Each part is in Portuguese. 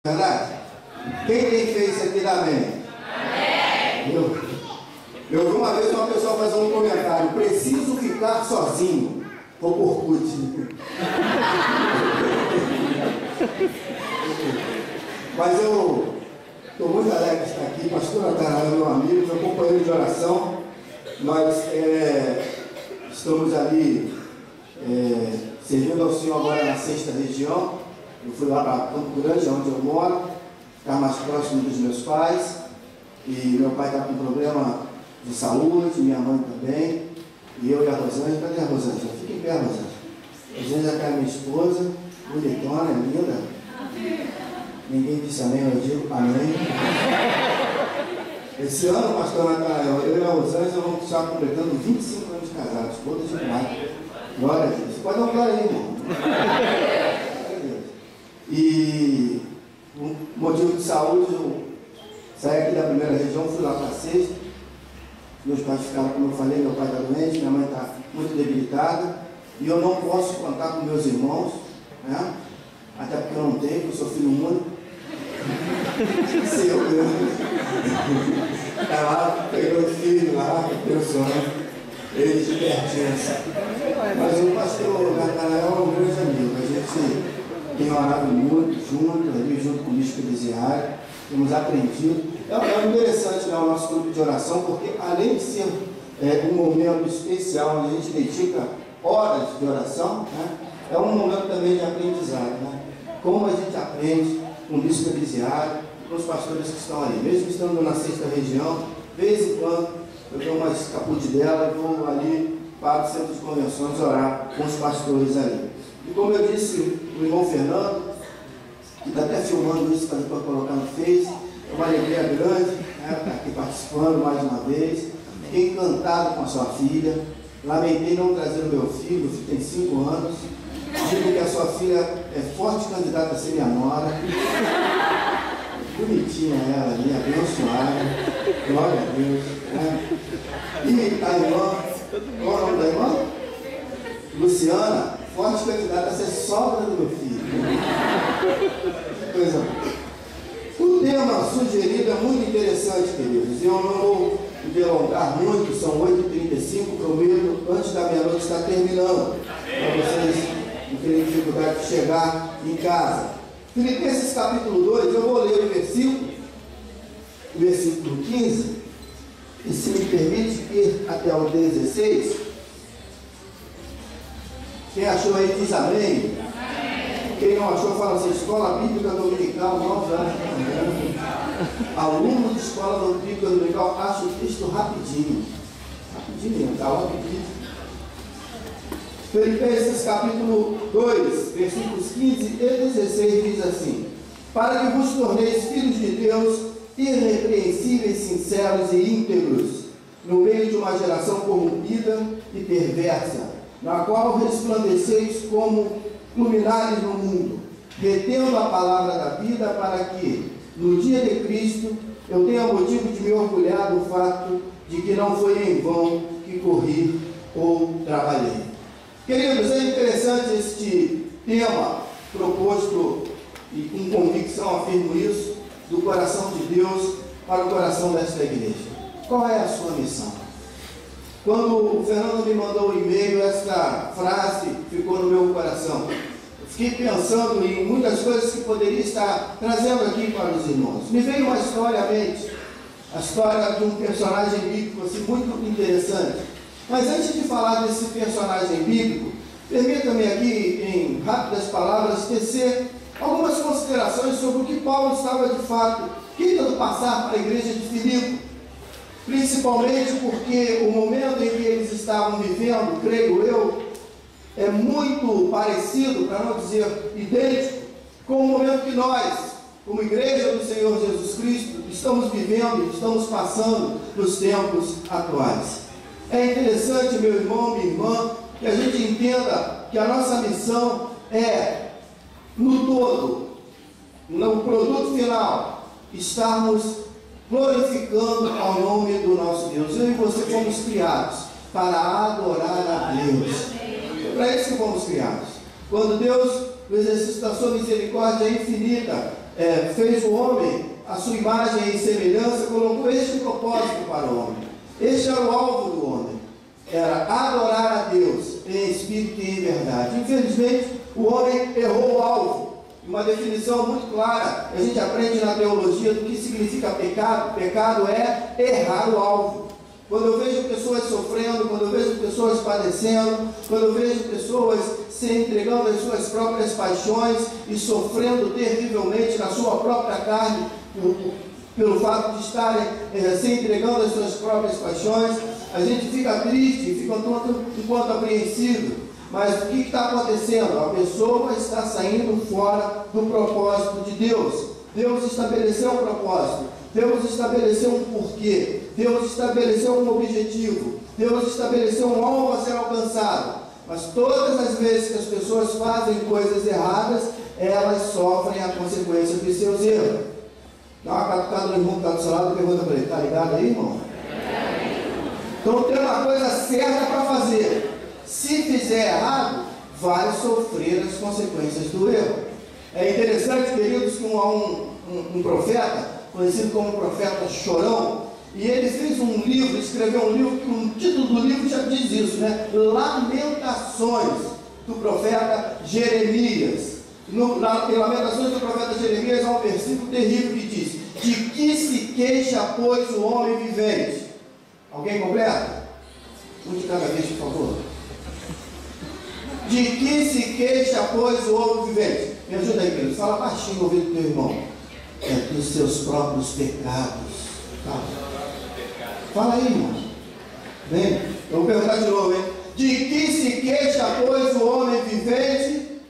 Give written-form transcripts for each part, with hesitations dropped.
Verdade? Quem tem fé isso aqui dá amém? Amém. Eu vi uma vez uma pessoa fazer um comentário: preciso ficar sozinho. Ou por Orkut. Mas eu estou muito alegre de estar aqui. Pastor Natanael, meu amigo, meu companheiro de oração. Nós estamos ali servindo ao Senhor agora na 6ª região. Eu fui lá para Campo Grande, onde eu moro, ficar mais próximo dos meus pais. E meu pai está com problema de saúde, minha mãe também. E eu e a Rosângela. Cadê a Rosângela? Fica em pé, Rosângela. A Rosângela é minha esposa, bonitona, linda. Ninguém disse amém, eu digo amém. Esse ano, pastor Natanael, eu e a Rosângela vamos estar completando 25 anos de casados, bodas de prata. Glória a Deus. Pode dar um glória aí, irmão. E por motivo de saúde, eu saí aqui da 1ª região, fui lá para a 6ª. Meus pais ficaram, como eu falei, meu pai está doente, minha mãe está muito debilitada. E eu não posso contar com meus irmãos, né? Até porque eu não tenho, porque eu sou filho único. Se eu mesmo. Está lá, pegou o filho lá, meu sonho. Eles de pertinho. Mas o pastor Natanael é um grande amigo. A gente tem orado muito junto, ali junto com o Bispo Elisiário, temos aprendido. É interessante, né, o nosso grupo de oração, porque além de ser um momento especial onde a gente dedica horas de oração, né, é um momento também de aprendizado. Né? Como a gente aprende com o Bispo Elisiário, com os pastores que estão ali. Mesmo estando na 6ª região, de vez em quando eu dou uma escapude dela e vou ali para o centro de convenções orar com os pastores ali. E como eu disse, o irmão Fernando, que está até filmando isso para depois colocar no Face, é uma alegria grande, né, estar aqui participando mais uma vez. Fiquei encantado com a sua filha. Lamentei não trazer o meu filho tem 5 anos. Digo que a sua filha é forte candidata a ser minha nora. Bonitinha ela ali, abençoada. Glória a Deus. Né? E a irmã, qual é o nome da irmã? Luciana, forte candidata a ser sogra do meu filho. Que coisa boa. O tema sugerido é muito interessante, queridos. Eu não vou me delongar muito, são 8h35, prometo, antes da meia-noite estar terminando, para vocês não terem dificuldade de chegar em casa. Filipenses capítulo 2, eu vou ler o versículo 15, e se me permite ir até o 16. Quem achou aí diz amém. Quem não achou, fala assim: escola bíblica dominical, não já. Aluno de escola bíblica dominical, acha o texto rapidinho. Rapidinho, está lá rapidinho. Filipenses capítulo 2, versículos 15 e 16 diz assim: para que vos torneis filhos de Deus, irrepreensíveis, sinceros e íntegros, no meio de uma geração corrompida e perversa, na qual resplandeceis como luminares no mundo, retendo a palavra da vida, para que, no dia de Cristo, eu tenha motivo de me orgulhar do fato de que não foi em vão que corri ou trabalhei. Queridos, é interessante este tema proposto, e com convicção afirmo isso, do coração de Deus para o coração desta igreja. Qual é a sua missão? Quando o Fernando me mandou o e-mail, esta frase ficou no meu coração. Eu fiquei pensando em muitas coisas que poderia estar trazendo aqui para os irmãos. Me veio uma história à mente, a história de um personagem bíblico assim, muito interessante. Mas antes de falar desse personagem bíblico, permita-me aqui, em rápidas palavras, tecer algumas considerações sobre o que Paulo estava de fato querendo passar para a igreja de Filipe. Principalmente porque o momento em que eles estavam vivendo, creio eu, é muito parecido, para não dizer idêntico, com o momento que nós, como igreja do Senhor Jesus Cristo, estamos vivendo, estamos passando nos tempos atuais. É interessante, meu irmão, minha irmã, que a gente entenda que a nossa missão é, no todo, no produto final, estarmos glorificando ao nome do nosso Deus. Eu e você fomos criados para adorar a Deus. É para isso que fomos criados. Quando Deus, no exercício da sua misericórdia infinita, fez o homem à sua imagem e semelhança, colocou este propósito para o homem. Este era o alvo do homem, era adorar a Deus em espírito e em verdade. Infelizmente, o homem errou o alvo. Uma definição muito clara, a gente aprende na teologia do que significa pecado. Pecado é errar o alvo. Quando eu vejo pessoas sofrendo, quando eu vejo pessoas padecendo, quando eu vejo pessoas se entregando às suas próprias paixões e sofrendo terrivelmente na sua própria carne, pelo fato de estarem se entregando às suas próprias paixões, a gente fica triste, fica um quanto apreensivo. Mas o que está acontecendo? A pessoa está saindo fora do propósito de Deus. Deus estabeleceu um propósito, Deus estabeleceu um porquê, Deus estabeleceu um objetivo, Deus estabeleceu um alvo a ser alcançado. Mas todas as vezes que as pessoas fazem coisas erradas, elas sofrem a consequência dos seus erros. Dá uma catucada no irmão que está do seu lado e pergunta para ele: está ligado aí, irmão? Então tem uma coisa certa para fazer. Se fizer errado, vai sofrer as consequências do erro. É interessante, queridos, que um profeta, conhecido como profeta Chorão, e ele fez um livro, escreveu um livro, que o título do livro já diz isso, né? Lamentações do profeta Jeremias. Em Lamentações do profeta Jeremias há um versículo terrível que diz: de que se queixa, pois, o homem vivente? Alguém completa? Um de cada vez, por favor. De que se queixa, pois, o homem vivente? Me ajuda aí, querido. Fala baixinho no ouvido do teu irmão. É dos seus próprios pecados. Tá? Fala aí, irmão. Bem, eu vou perguntar de novo, hein? De que se queixa, pois, o homem vivente?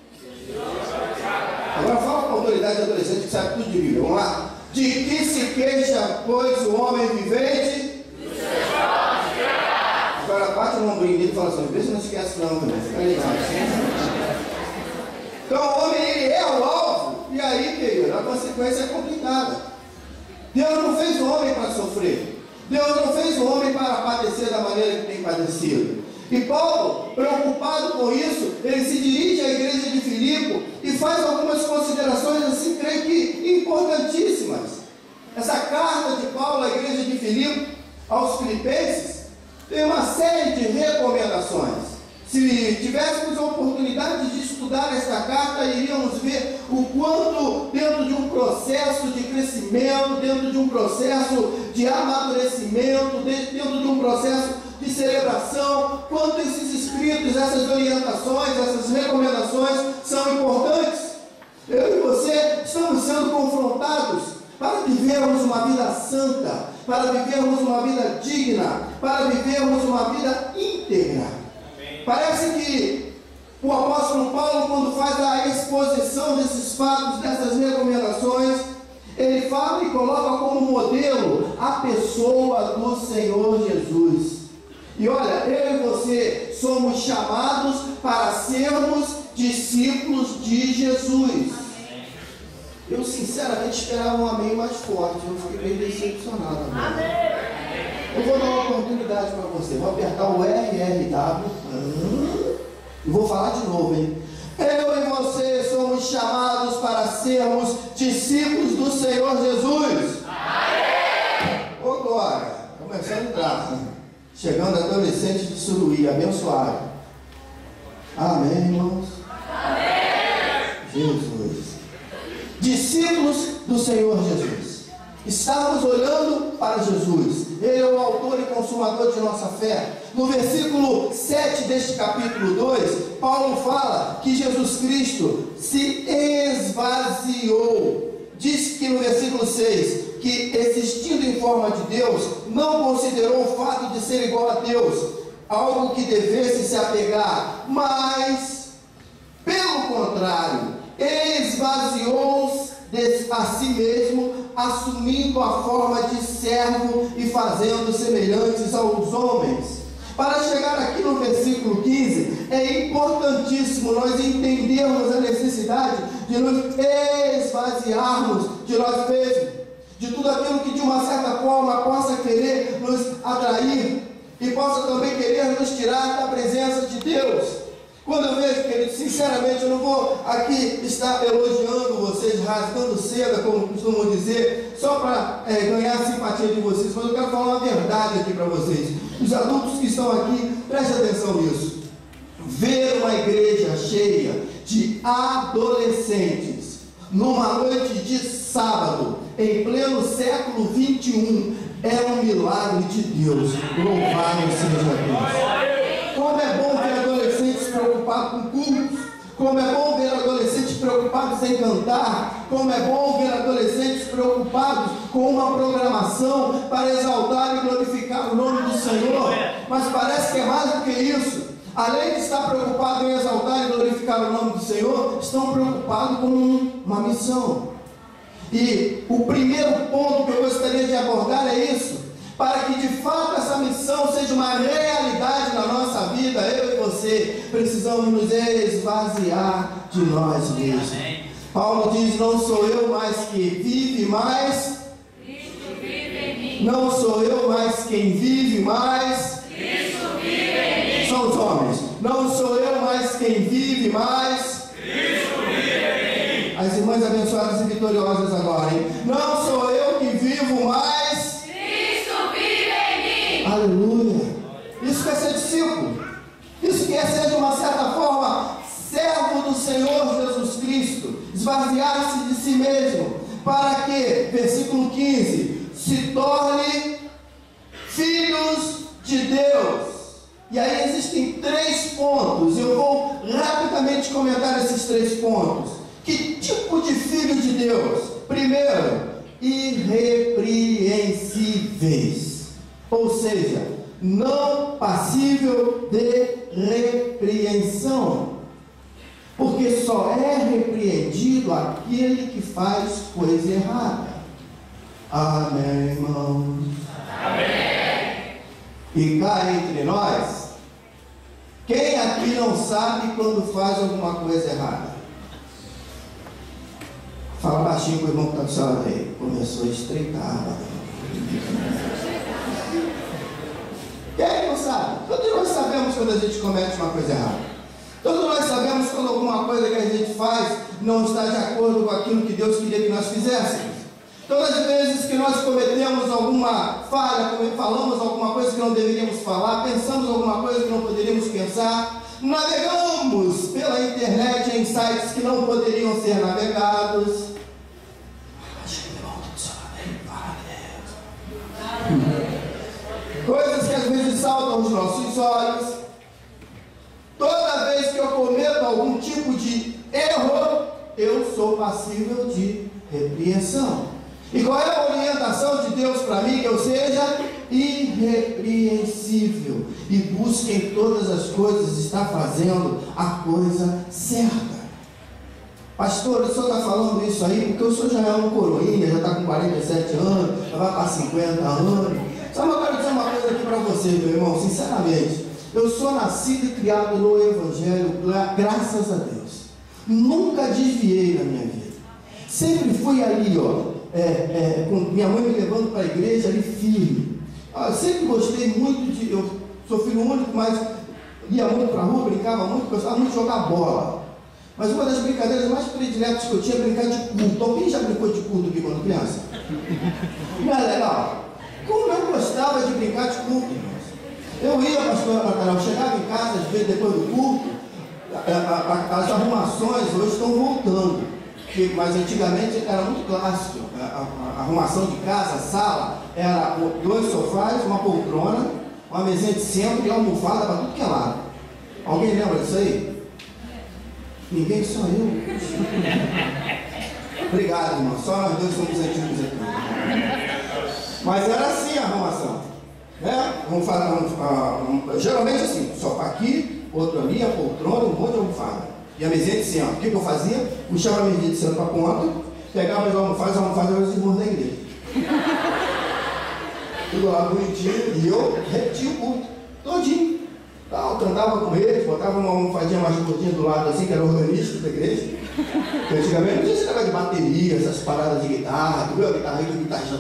Agora fala com a autoridade adolescente que sabe tudo de Bíblia. Vamos lá. De que se queixa, pois, o homem vivente? Agora bate no ombrinho dele e fala assim: vê se não esquece não, meu irmão. Fica ligado. Então o homem, ele é o alvo. E aí, querido, a consequência é complicada. Deus não fez o homem para sofrer. Deus não fez o homem para padecer da maneira que tem padecido. E Paulo, preocupado com isso, ele se dirige à igreja de Filipe e faz algumas considerações assim, creio que importantíssimas. Essa carta de Paulo à igreja de Filipe, aos filipenses, tem uma série de recomendações. Se tivéssemos a oportunidade de estudar esta carta, iríamos ver o quanto, dentro de um processo de crescimento, dentro de um processo de amadurecimento, dentro de um processo de celebração, quanto esses escritos, essas orientações, essas recomendações são importantes. Eu e você estamos sendo confrontados para vivermos uma vida santa, para vivermos uma vida digna, para vivermos uma vida íntegra. Parece que o apóstolo Paulo, quando faz a exposição desses fatos, dessas recomendações, ele fala e coloca como modelo a pessoa do Senhor Jesus. E olha, eu e você somos chamados para sermos discípulos de Jesus. Eu sinceramente esperava um amém mais forte, eu fiquei bem decepcionado. Amém. Eu vou dar uma oportunidade para você. Vou apertar o RRW e vou falar de novo, hein? Eu e você somos chamados para sermos discípulos do Senhor Jesus. Amém! Ô glória! Começando a entrar. Chegando adolescente de Suruí, abençoado. Amém, irmãos? Amém! Jesus. Discípulos do Senhor Jesus. Estamos olhando para Jesus. Ele é o autor e consumador de nossa fé. No versículo 7 deste capítulo 2, Paulo fala que Jesus Cristo se esvaziou. Diz que no versículo 6, que existindo em forma de Deus, não considerou o fato de ser igual a Deus algo que devesse se apegar, mas, pelo contrário, esvaziou-se a si mesmo, assumindo a forma de servo e fazendo semelhantes aos homens. Para chegar aqui no versículo 15, é importantíssimo nós entendermos a necessidade de nos esvaziarmos de nós mesmos, de tudo aquilo que de uma certa forma possa querer nos atrair e possa também querer nos tirar da presença de Deus. Quando eu vejo, querido, sinceramente, eu não vou aqui estar elogiando vocês, rasgando seda, como costumam dizer, só para ganhar a simpatia de vocês, mas eu quero falar uma verdade aqui para vocês. Os adultos que estão aqui, prestem atenção nisso. Ver uma igreja cheia de adolescentes numa noite de sábado, em pleno século 21, é um milagre de Deus. Louvado seja Deus. Como é bom ver adolescentes preocupados com cultos, como é bom ver adolescentes preocupados em cantar, como é bom ver adolescentes preocupados com uma programação para exaltar e glorificar o nome do Senhor. Mas parece que é mais do que isso. Além de estar preocupado em exaltar e glorificar o nome do Senhor, estão preocupados com uma missão. E o primeiro ponto que eu gostaria de abordar é isso: para que de fato essa missão seja uma realidade na nossa vida, eu e você precisamos nos esvaziar de nós mesmos. Paulo diz: não sou eu mais que vive, mas Cristo vive em mim. Não sou eu mais quem vive, mas Cristo vive em mim. São os homens. Não sou eu mais quem vive, mas Cristo vive em mim. As irmãs abençoadas e vitoriosas agora, hein? Não sou eu que vivo, mas Cristo vive em mim. Aleluia. Isso quer ser discípulo. Isso quer ser, de uma certa forma, servo do Senhor Jesus Cristo. Esvaziar-se de si mesmo. Para que, versículo 15, se torne filhos de Deus. E aí existem 3 pontos. Eu vou rapidamente comentar esses 3 pontos. Que tipo de filho de Deus? Primeiro, irrepreensíveis. Ou seja, não passível de repreensão. Porque só é repreendido aquele que faz coisa errada. Amém, irmãos? Amém. E cá entre nós, quem aqui não sabe quando faz alguma coisa errada? Fala baixinho com o irmão que está do seu lado aí. Começou a estreitar. Quem não sabe? Todos nós sabemos quando a gente comete uma coisa errada. Todos nós sabemos quando alguma coisa que a gente faz não está de acordo com aquilo que Deus queria que nós fizéssemos. Todas as vezes que nós cometemos alguma falha, falamos alguma coisa que não deveríamos falar, pensamos alguma coisa que não poderíamos pensar, navegamos pela internet em sites que não poderiam ser navegados. Coisas que às vezes saltam aos nossos olhos. Toda vez que eu cometo algum tipo de erro, eu sou passível de repreensão. E qual é a orientação de Deus para mim? Que eu seja irrepreensível e busque em todas as coisas estar fazendo a coisa certa. Pastor, o senhor está falando isso aí porque o senhor já é um coroinha, já está com 47 anos, já vai para 50 anos. Sabe, eu quero dizer uma coisa aqui para você, meu irmão, sinceramente. Eu sou nascido e criado no Evangelho, graças a Deus. Nunca desviei na minha vida. Sempre fui ali, com minha mãe me levando para a igreja ali firme. Eu sempre gostei muito de... Eu sou filho único, mas ia muito para a rua, brincava muito, gostava muito de jogar bola. Mas uma das brincadeiras mais prediletas que eu tinha é brincar de culto. Alguém já brincou de culto aqui quando criança? Não é legal? Como eu gostava de brincar de culto, irmãos. Eu ia, pastor Natal, chegava em casa, às vezes depois do culto, as arrumações hoje estão voltando, mas antigamente era muito clássico. A arrumação de casa, a sala, era 2 sofás, uma poltrona, uma mesinha de centro e almofada para tudo que é lado. Alguém lembra disso aí? Ninguém, só eu. Obrigado, irmão. Só nós dois somos antigos aqui. Mas era assim a arrumação. Vamos falar, geralmente assim, sofá aqui, outro ali, a poltrona, um monte de almofada. E a mesinha de centro. O que eu fazia? Puxava a mesinha de centro para a ponta, pegava as almofadas eram os irmãos da igreja. Tudo lá bonitinho, e eu repetia o culto, todinho. Eu cantava com eles, botava uma almofadinha mais gordinha do lado assim, que era organista da igreja. Porque antigamente não tinha esse negócio de bateria, essas paradas de guitarra, tu viu a guitarra aí, o guitarrista,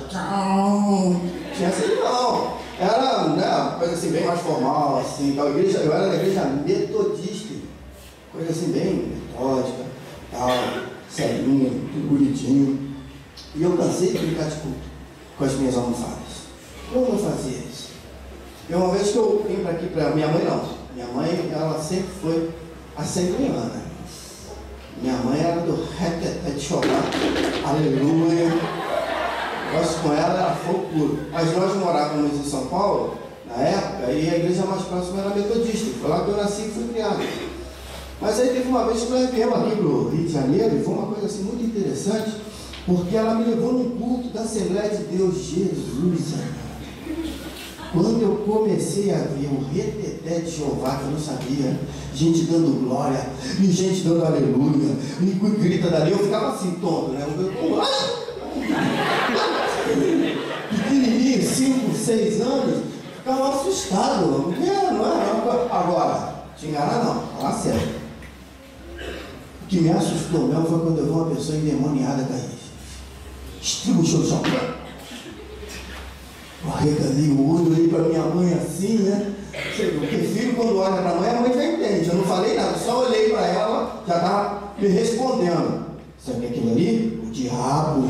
tinha assim não. Era, né, uma coisa assim bem mais formal, assim, tal. Eu era da igreja metodista. coisa assim bem metódica, tal, serinha, tudo bonitinho. E eu cansei de brincar de culto com as minhas almofadas. Como eu fazia isso? E uma vez que eu vim para aqui, para minha mãe não. Minha mãe, ela sempre foi assembleiana. Minha mãe era do reteté de chorar, aleluia. Gosto com ela, era fogo puro. Mas nós morávamos em São Paulo, na época, e a igreja mais próxima era metodista. Foi lá que eu nasci e fui criado. Mas aí teve uma vez que nós viemos aqui para o Rio de Janeiro, e foi uma coisa assim muito interessante, porque ela me levou num culto da Assembleia de Deus. Jesus, quando eu comecei a ver o reteté de Jeová, que eu não sabia, gente dando glória, e gente dando aleluia, e grita dali, eu ficava assim, tonto, né? Pequenininho, 5, 6 anos, ficava assustado, não era. Agora, te enganar não, fala sério. O que me assustou mesmo foi quando eu vi uma pessoa endemoniada cair. Estribuchou o chão. Eu arregalei o olho, olhei para minha mãe assim, né? Porque filho, quando olha para a mãe já entende. Eu não falei nada, só olhei para ela, já estava me respondendo. Sabe aquilo ali? O diabo.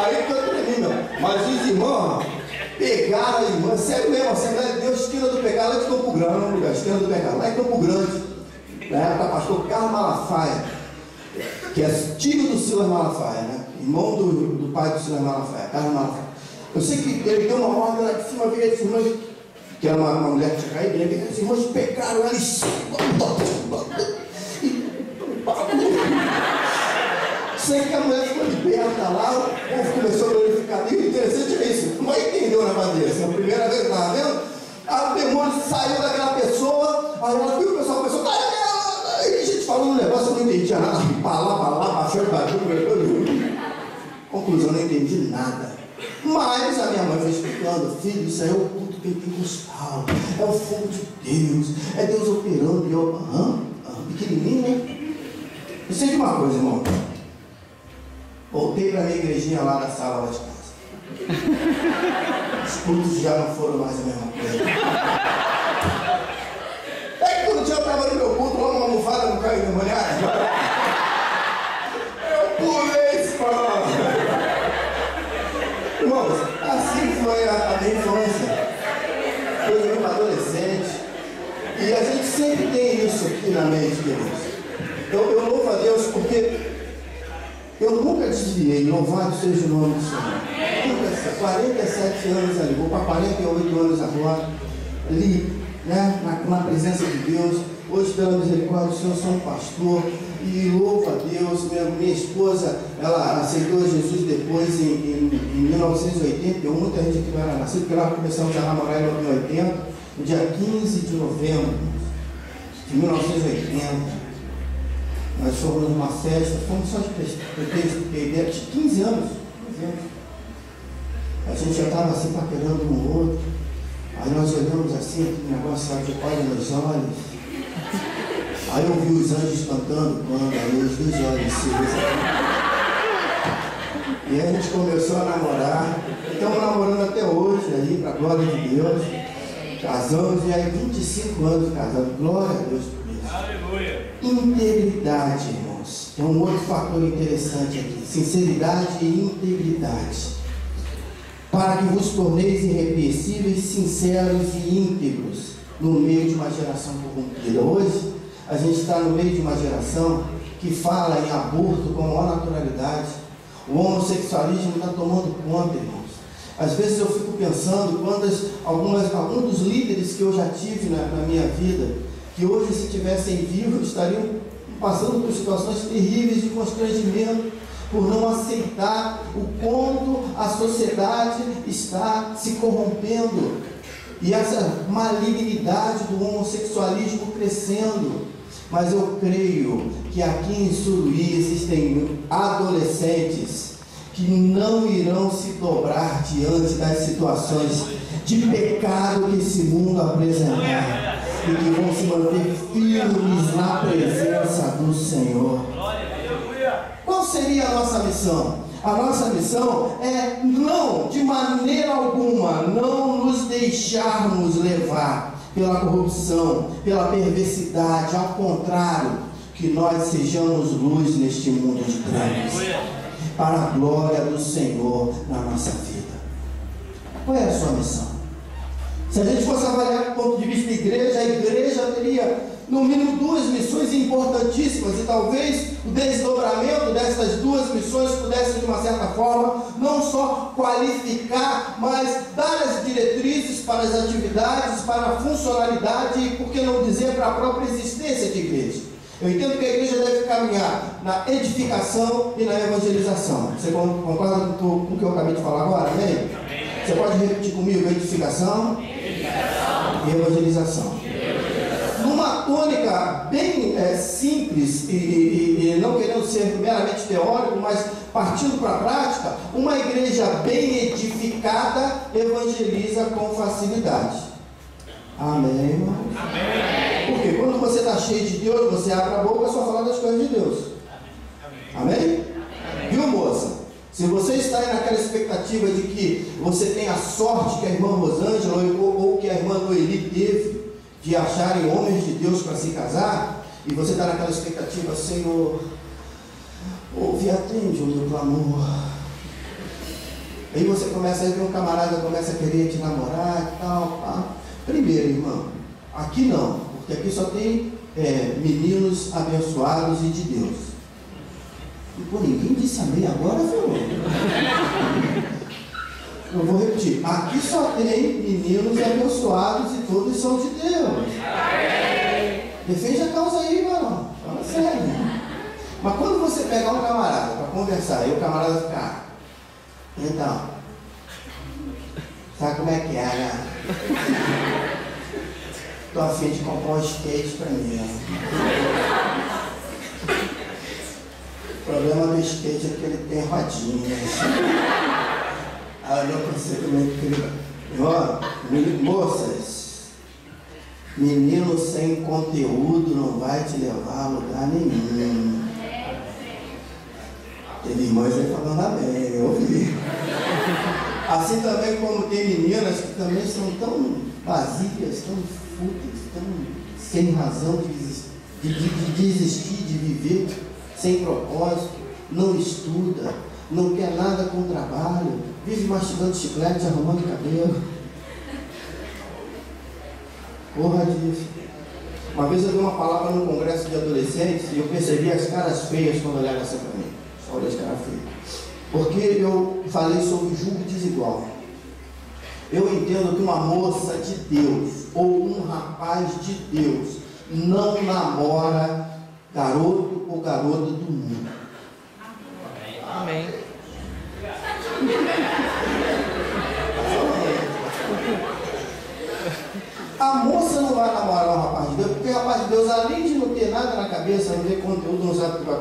Aí que eu tremi, meu. Mas os irmãos pegaram a irmã, sério mesmo, a Assembleia de Deus, esquina do pecado, lá de Campo Grande, esquina do pecado, lá em Campo Grande. Na época, pastor Carlos Malafaia, que é tio do Silas Malafaia, né? Irmão do pai do Silas Malafaia, Carlos Malafaia. Eu sei que ele deu uma ordem lá de cima, veio as irmãs, que era uma mulher que tinha caído, né? As irmãs pegaram ela e sei que a mulher ficou liberta lá, o povo começou a glorificar. E o interessante é isso, não entendeu o negócio desse. A primeira vez que eu estava vendo, o demônio saiu daquela pessoa, aí ela viu, o pessoal começou a gente falando um negócio, eu não entendia nada. Baixou, conclusão, eu não entendi nada. Mas a minha mãe foi explicando, filho, isso aí é o culto pentecostal, é o fogo de Deus, é Deus operando. E eu, pequenininho, né? Eu sei de uma coisa, irmão. Voltei para a minha igrejinha lá na sala lá de casa. Os cultos já não foram mais a mesma coisa. É que todo dia eu estava no meu culto, lá uma almofada não caiu endemoniada. Eu pulei esse pão. Irmãos, assim foi a minha infância. Eu era um adolescente. E a gente sempre tem isso aqui na mente de Deus. Eu louvo a Deus porque eu nunca desviei, louvado seja o nome do Senhor. Nunca, 47 anos ali, vou para 48 anos agora, ali, né, na presença de Deus. Hoje, pela misericórdia do Senhor, sou um pastor e louvo a Deus. Minha esposa, ela aceitou Jesus depois em 1981. Muita gente aqui não era nascida, porque nós começamos a namorar em 1980, no dia 15 de novembro de 1980. Nós fomos numa festa, fomos só de ideia de 15 anos. A gente já estava assim paquerando um no outro. Aí nós olhamos assim, aquele negócio, sabe, olha nos olhos. Aí eu vi os anjos cantando quando a luz dos olhos se usa. E aí a gente começou a namorar. Estamos namorando até hoje, aí, para a glória de Deus. Casamos, e aí 25 anos casados. Glória a Deus por isso. Aleluia. Integridade, irmãos. Tem um outro fator interessante aqui. Sinceridade e integridade. Para que vos torneis irrepreensíveis, sinceros e íntegros no meio de uma geração corrompida. Hoje, a gente está no meio de uma geração que fala em aborto com maior naturalidade. O homossexualismo está tomando conta, irmãos. Às vezes eu fico pensando alguns dos líderes que eu já tive na minha vida, que hoje, se estivessem vivos, estariam passando por situações terríveis de constrangimento, por não aceitar o quanto a sociedade está se corrompendo e essa malignidade do homossexualismo crescendo. Mas eu creio que aqui em Suruí existem adolescentes que não irão se dobrar diante das situações de pecado que esse mundo apresentar, e que vão se manter firmes na presença do Senhor. Qual seria a nossa missão? A nossa missão é não, de maneira alguma, não nos deixarmos levar pela corrupção, pela perversidade. Ao contrário, que nós sejamos luz neste mundo de trevas, para a glória do Senhor na nossa vida. Qual é a sua missão? Se a gente fosse avaliar do ponto de vista da igreja, a igreja teria no mínimo duas missões importantíssimas, e talvez o desdobramento dessas duas missões pudesse, de uma certa forma, não só qualificar, mas dar as diretrizes para as atividades, para a funcionalidade e, por que não dizer, para a própria existência de igreja. Eu entendo que a igreja deve caminhar na edificação e na evangelização. Você concorda com o que eu acabei de falar agora? Amém? Você pode repetir comigo: edificação e evangelização. Numa tônica bem simples e não querendo ser meramente teórico, mas partindo para a prática, uma igreja bem edificada evangeliza com facilidade. Amém, irmão? Amém. Porque quando você está cheio de Deus, você abre a boca só falar das coisas de Deus. Amém? Amém? Viu, moça? Se você está aí naquela expectativa de que você tem a sorte que a irmã Rosângela ou que a irmã Noeli teve de acharem homens de Deus para se casar, e você está naquela expectativa: Senhor, ouve e atende o meu clamor. Aí você começa a ver um camarada começa a querer te namorar e tal, pá. Primeiro, irmão, aqui não, porque aqui só tem meninos abençoados e de Deus. E pô, ninguém disse amém agora, viu? Eu vou repetir: aqui só tem meninos abençoados e todos são de Deus. Defende a causa aí, mano. Fala sério. Mas quando você pegar um camarada para conversar, e o camarada ficar: então, sabe como é que é, né? Tô a fim de comprar um skate para mim, né? O problema do skate é que ele tem rodinhas. Eu não consigo muito. Moças, menino sem conteúdo não vai te levar a lugar nenhum. Teve irmãs aí falando amém, eu ouvi. Assim também como tem meninas que também são tão vazias, tão fúteis, tão sem razão de desistir de viver, sem propósito, não estuda, não quer nada com o trabalho, vive mastigando chiclete, arrumando cabelo. Porra disso. Uma vez eu dei uma palavra num congresso de adolescentes e eu percebi as caras feias quando olharam assim para mim. Só olhei as caras feias. Porque eu falei sobre julgo desigual. Eu entendo que uma moça de Deus ou um rapaz de Deus não namora garoto ou garota do mundo. Amém. A moça não vai namorar um rapaz de Deus, porque o rapaz de Deus, além de não ter nada na cabeça, não ter conteúdo, não sabe o que vai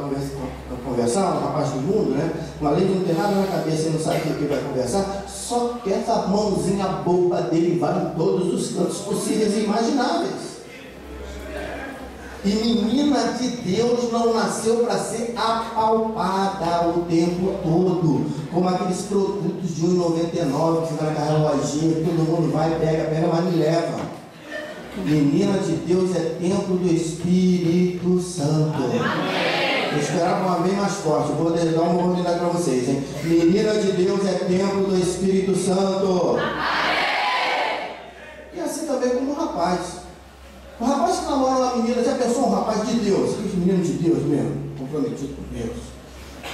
conversar, um rapaz do mundo, né? Além de não ter nada na cabeça e não sabe o que vai conversar, só quer essa mãozinha boba dele, vai em todos os cantos possíveis e imagináveis. E menina de Deus não nasceu para ser apalpada o tempo todo, como aqueles produtos de R$1,99 que fica naquela lojinha, que todo mundo vai, pega, mas me leva. Menina de Deus é templo do Espírito Santo. Eu esperava uma bem mais forte, vou dar uma oportunidade para vocês, hein? Menina de Deus é templo do Espírito Santo. E assim também como o rapaz. O rapaz que namora uma menina, já pensou um rapaz de Deus, aqueles meninos de Deus mesmo, comprometido com Deus,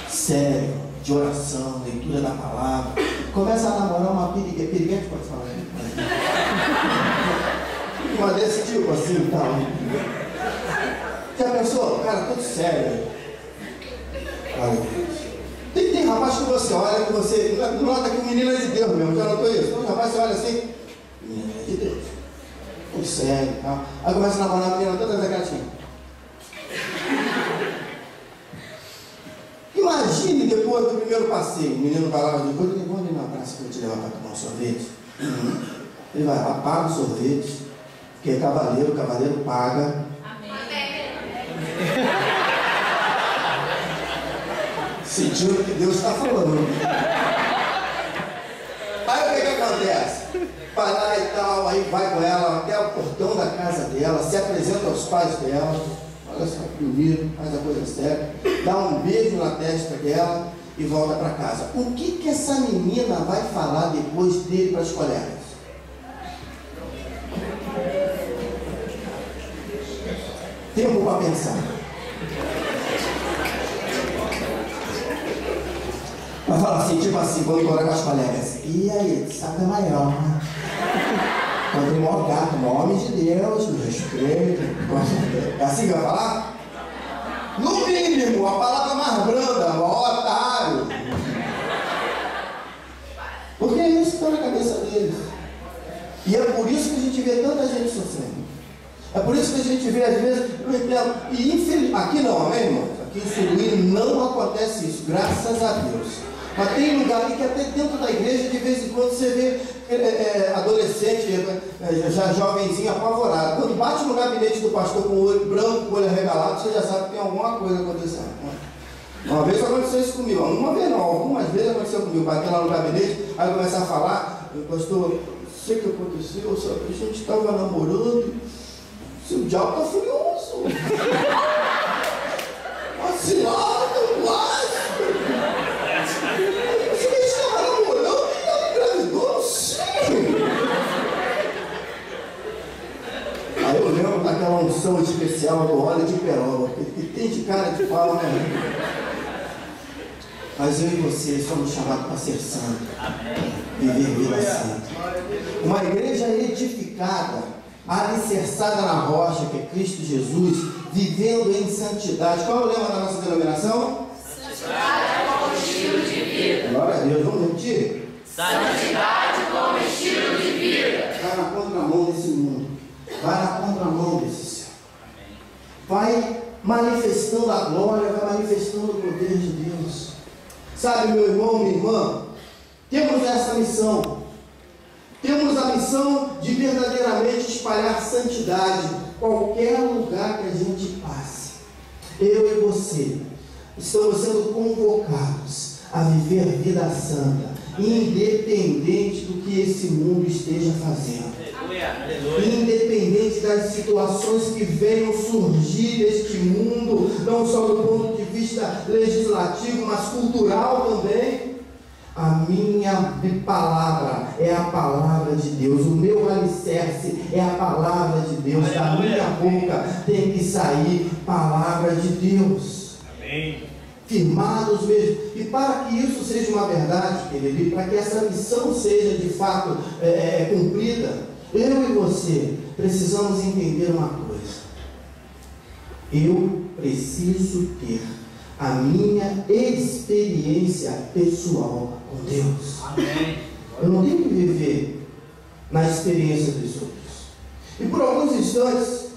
sério, de oração, leitura da palavra, começa a namorar uma piriguete, pode falar, né? Uma desse tipo assim e tal. Já pensou? Cara, tudo sério. Tem rapaz que você olha, que você nota que o menino é de Deus mesmo, já notou isso? Então, rapaz, você olha assim, menino é de Deus. Tudo sério e tal. Aí começa a namorar a menina toda gatinha. Imagine depois do primeiro passeio, o menino vai lá depois, vamos ali na praça que eu vou te levar para tomar um sorvete. Ele vai lá, paga o sorvete, porque é cavaleiro, o cavaleiro paga. Amém. Sentindo o que Deus está falando. Aí o que acontece? vai lá e tal, aí vai com ela até o portão da casa dela, se apresenta aos pais dela, olha só que bonito, faz a coisa séria, dá um beijo na testa dela e volta para casa. O que essa menina vai falar depois dele para as colegas? Tempo para pensar. Vai falar assim, tipo assim, vou embora com as colegas. E aí, sabe maior, né? Encontrei o maior gato, o maior homem de Deus, me respeito. É assim que vai falar? No mínimo, a palavra mais branda, maior otário. Porque é isso que está na cabeça deles. E é por isso que a gente vê tanta gente sofrendo. É por isso que a gente vê, às vezes, eu entendo, e infelizmente, aqui não, amém, irmãos? Aqui em Suruí não acontece isso, graças a Deus. Mas tem lugar aqui que até dentro da igreja, de vez em quando, você vê adolescente, já jovenzinho, apavorado. Quando bate no gabinete do pastor com o olho branco, com o olho arregalado, você já sabe que tem alguma coisa acontecendo. Uma vez aconteceu isso comigo, uma vez não, algumas vezes aconteceu comigo. Bateu lá no gabinete, aí começa a falar, pastor, não sei o que aconteceu, sabe? A gente estava namorando, o diabo está furioso. Vacilado, quase. Você estava namorando e estava engravidou, não sei. Aí eu lembro daquela unção especial do óleo de peroba, que tem de cara de pau, né? Mas eu e você somos chamados para ser santos. Viver vida santa. Uma igreja edificada, alicerçada na rocha, que é Cristo Jesus, vivendo em santidade. Qual é o lema da nossa denominação? Santidade como estilo de vida. Glória a Deus, vamos repetir? Santidade como estilo de vida. Vai na contramão desse mundo. Vai na contramão desse céu. Vai manifestando a glória, vai manifestando o poder de Deus. Sabe, meu irmão, minha irmã, temos essa missão. Temos a missão de verdadeiramente espalhar santidade em qualquer lugar que a gente passe. Eu e você estamos sendo convocados a viver vida santa, independente do que esse mundo esteja fazendo. Independente das situações que venham surgir neste mundo, não só do ponto de vista legislativo, mas cultural também. A minha palavra é a palavra de Deus, o meu alicerce é a palavra de Deus, da minha boca tem que sair palavra de Deus. Amém. Firmados mesmo. E para que isso seja uma verdade, querido, e para que essa missão seja de fato cumprida, eu e você precisamos entender uma coisa. Eu preciso ter a minha experiência pessoal com Deus. Amém. Eu não tenho que viver na experiência dos outros. E por alguns instantes,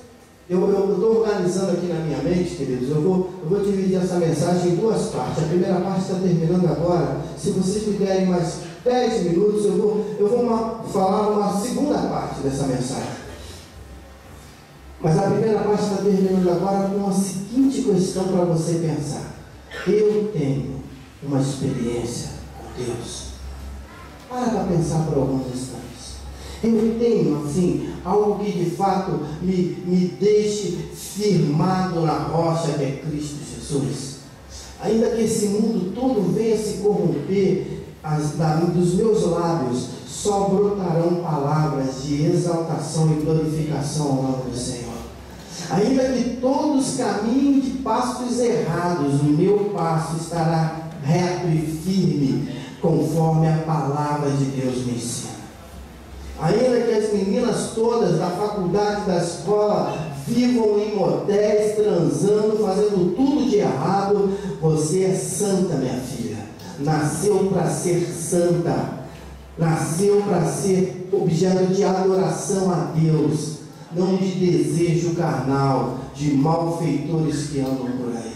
eu estou organizando aqui na minha mente, queridos, eu vou dividir essa mensagem em duas partes. A primeira parte está terminando agora. Se vocês me derem mais 10 minutos, eu vou falar uma segunda parte dessa mensagem. Mas a primeira parte está terminando agora com a seguinte questão para você pensar. Eu tenho uma experiência com Deus. Para pensar por alguns instantes. Eu tenho, assim, algo que de fato me deixe firmado na rocha que é Cristo Jesus. Ainda que esse mundo todo venha se corromper, dos meus lábios só brotarão palavras de exaltação e glorificação ao nome do Senhor. Ainda que todos caminhem de passos errados, o meu passo estará reto e firme, conforme a palavra de Deus me ensina. Ainda que as meninas todas da faculdade, da escola, vivam em motéis, transando, fazendo tudo de errado, você é santa, minha filha. Nasceu para ser santa. Nasceu para ser objeto de adoração a Deus, não de desejo carnal, de malfeitores que andam por aí.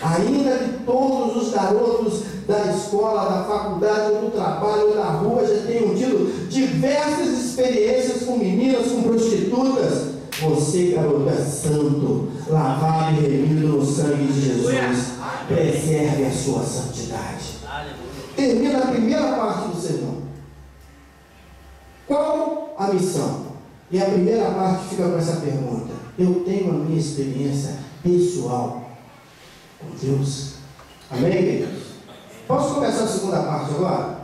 Ainda que todos os garotos da escola, da faculdade, do trabalho, da rua já tenham tido diversas experiências com meninas, com prostitutas, você, garoto, é santo, lavado e remido no sangue de Jesus. Preserve a sua santidade. Termina a primeira parte do sermão. Qual a missão. E a primeira parte fica com essa pergunta: eu tenho a minha experiência pessoal com Deus? Amém, queridos? Posso começar a segunda parte agora?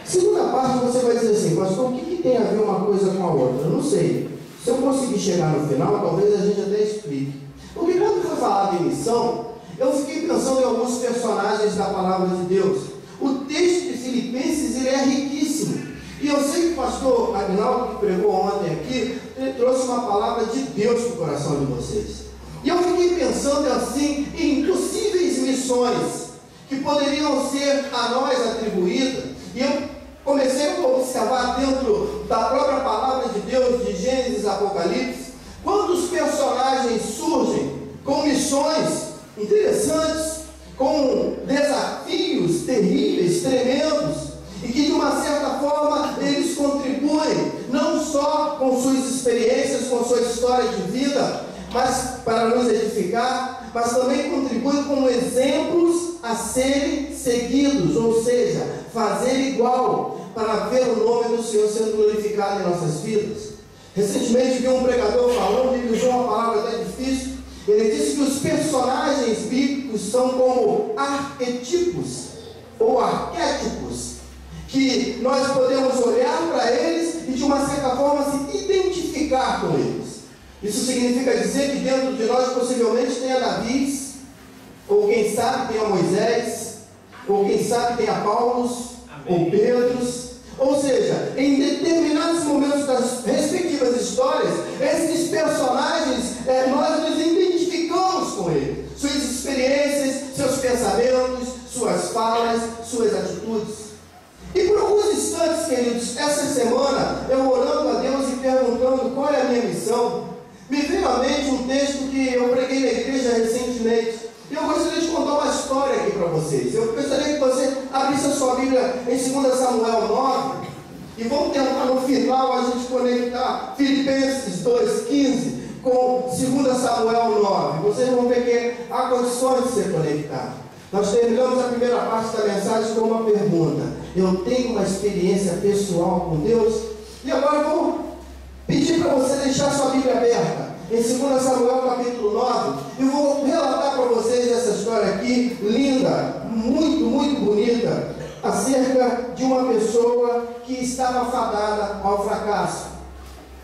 Segunda parte você vai dizer assim: pastor, o que tem a ver uma coisa com a outra? Eu não sei. Se eu conseguir chegar no final, talvez a gente até explique. Porque quando foi falado em missão, eu fiquei pensando em alguns personagens da palavra de Deus. O texto de Filipenses, ele é riquíssimo. E eu sei que o pastor Agnaldo, que pregou ontem aqui, ele trouxe uma palavra de Deus para o coração de vocês. E eu fiquei pensando assim em possíveis missões que poderiam ser a nós atribuídas. E eu comecei a observar dentro da própria palavra de Deus, de Gênesis e Apocalipse, quantos personagens surgem com missões interessantes, com desafios terríveis, tremendos, e que de uma certa forma eles contribuem não só com suas experiências, com sua história de vida, mas para nos edificar, mas também contribuem como exemplos a serem seguidos, ou seja, fazer igual, para ver o nome do Senhor sendo glorificado em nossas vidas. Recentemente vi um pregador falando, ele usou uma palavra até difícil. Ele disse que os personagens bíblicos são como arquetipos ou arquétipos, que nós podemos olhar para eles e de uma certa forma se identificar com eles. Isso significa dizer que dentro de nós possivelmente tenha Davi, ou quem sabe tenha Moisés, ou quem sabe tenha Paulo, ou Pedro. Ou seja, em determinados momentos das respectivas histórias, esses personagens, nós nos identificamos com eles. Suas experiências, seus pensamentos, suas falas, suas atitudes. E por alguns instantes, queridos, essa semana, eu orando a Deus e perguntando qual é a minha missão, me veio à mente um texto que eu preguei na igreja recentemente. E eu gostaria de contar uma história aqui para vocês. Eu gostaria que você abrisse a sua Bíblia em 2 Samuel 9. E vamos tentar no final a gente conectar Filipenses 2,15 com 2 Samuel 9. Vocês vão ver que há condições de ser conectado. Nós terminamos a primeira parte da mensagem com uma pergunta: eu tenho uma experiência pessoal com Deus? E agora eu vou pedir para você deixar sua Bíblia aberta em 2 Samuel capítulo 9. Eu vou relatar para vocês essa história aqui, linda, muito, muito bonita, acerca de uma pessoa que estava fadada ao fracasso,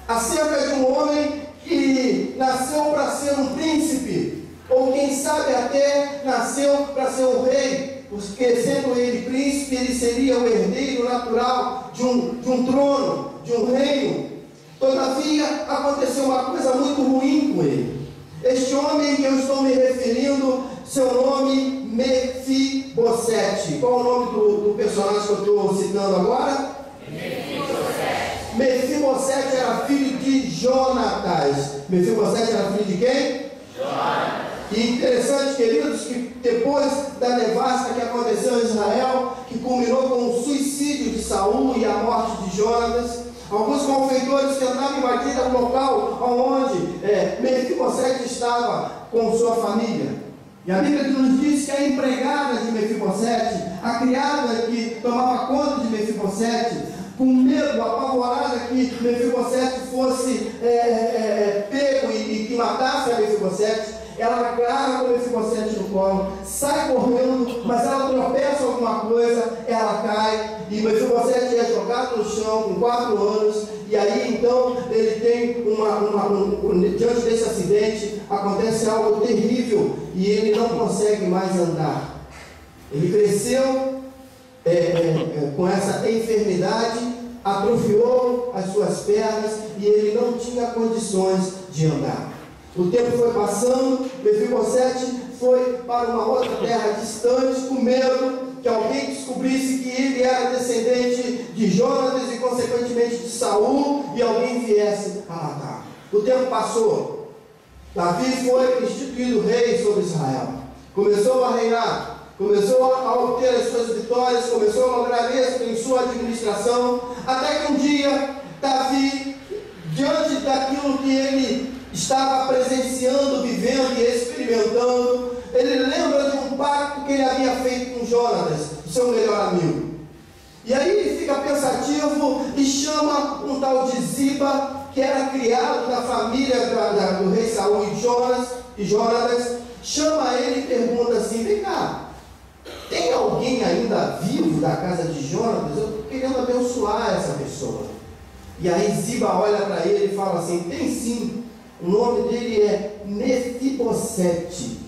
acerca de um homem que nasceu para ser um príncipe, ou quem sabe até nasceu para ser um rei, porque sendo ele príncipe, ele seria o herdeiro natural de um trono, de um reino. Todavia, aconteceu uma coisa muito ruim com ele. Este homem que eu estou me referindo, seu nome Mefibosete. Qual o nome do personagem que eu estou citando agora? Mefibosete. Mefibosete era filho de Jonatas. Mefibosete era filho de quem? Jonatas. E interessante, queridos, que depois da devasta que aconteceu em Israel, que culminou com o suicídio de Saul e a morte de Jonatas, alguns malfeitores tentaram invadir o local onde Mefibosete estava com sua família. E a Bíblia nos diz que a empregada de Mefibosete, a criada que tomava conta de Mefibosete, com medo, apavorada que Mefibosete fosse pego e que matasse a Mefibosete, ela agarra com Mefibosete no colo, sai correndo, mas ela tropeça alguma coisa, ela cai, e Mefibosete é jogado no chão com 4 anos, e aí então ele tem diante desse acidente, acontece algo terrível, e ele não consegue mais andar. Ele cresceu com essa enfermidade, atrofiou as suas pernas, e ele não tinha condições de andar. O tempo foi passando, Mefibosete foi para uma outra terra distante, com medo que alguém descobrisse que ele era descendente de Jonatas e consequentemente de Saul, e alguém viesse a matar. O tempo passou, Davi foi instituído rei sobre Israel, começou a reinar, começou a obter as suas vitórias, começou a lograr êxito em sua administração, até que um dia Davi, diante daquilo que ele estava presenciando, vivendo e experimentando, ele lembra de um pacto que ele havia feito com Jonatas, o seu melhor amigo. E aí ele fica fica pensativo e chama um tal de Ziba, que era criado da família do rei Saul e Jonatas, chama ele e pergunta assim: vem cá, tem alguém ainda vivo da casa de Jonatas? Eu estou querendo abençoar essa pessoa. E aí Ziba olha para ele e fala assim: tem sim, o nome dele é Mefibosete.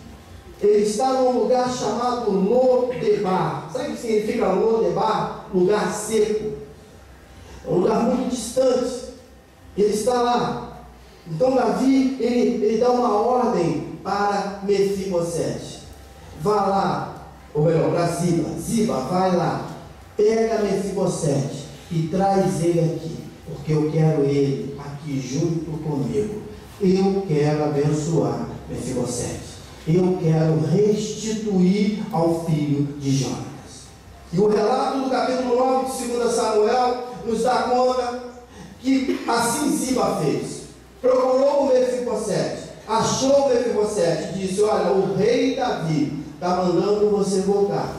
Ele está num lugar chamado Lodebar. Sabe o que significa Lodebar? Lugar seco. É um lugar muito distante. Ele está lá. Então Davi, ele dá uma ordem para Mefibosete: vá lá, ou melhor, para Ziba. Ziba, vai lá, pega Mefibosete e traz ele aqui, porque eu quero ele aqui junto comigo. Eu quero abençoar Mefibosete. Eu quero restituir ao filho de Jonatas. E o relato do capítulo 9 de 2 Samuel nos dá conta que assim Ziba fez. Procurou o Mefibosete, achou o Mefibosete e disse: olha, o rei Davi está mandando você voltar.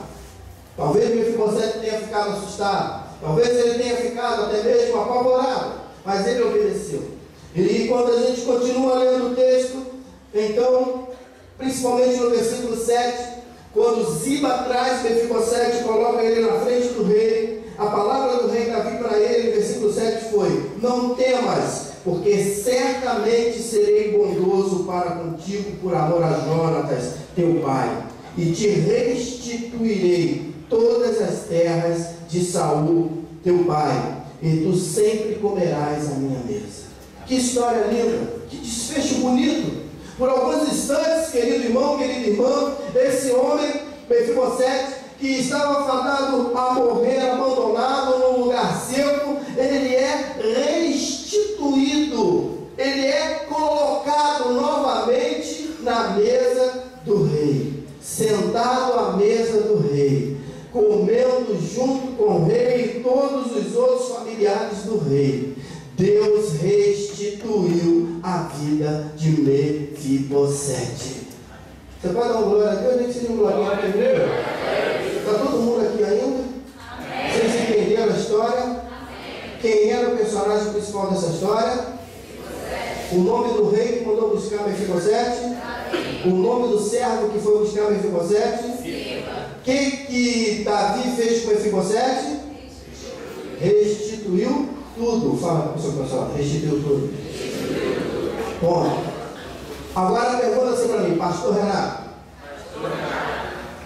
Talvez o Mefibosete tenha ficado assustado, talvez ele tenha ficado até mesmo apavorado, mas ele obedeceu. E quando a gente continua lendo o texto, então, principalmente no versículo 7, quando Ziba traz Mefibosete e coloca ele na frente do rei, a palavra do rei Davi para ele, no versículo 7 foi: não temas, porque certamente serei bondoso para contigo por amor a Jonatas, teu pai, e te restituirei todas as terras de Saul, teu pai, e tu sempre comerás a minha mesa. Que história linda, que desfecho bonito. Por alguns instantes, querido irmão, querida irmã, esse homem, Mefibosete, que estava fadado a morrer, abandonado num lugar seco, ele é restituído, ele é colocado novamente na mesa do rei, sentado à mesa do rei, comendo junto com o rei e todos os outros familiares do rei. Deus restituiu a vida de Mefibosete. Você pode dar uma glória a Deus? Nem que seja um glória a Deus. Está todo mundo aqui ainda? Amém. Vocês entenderam a história? Amém. Quem era o personagem principal dessa história? O nome do rei que mandou buscar Mefibosete? O nome do servo que foi buscar Mefibosete? O que Davi fez com Mefibosete? Restituiu tudo. Fala para o seu pessoal, restituiu tudo. Bom, agora pergunta assim para mim, pastor Renato,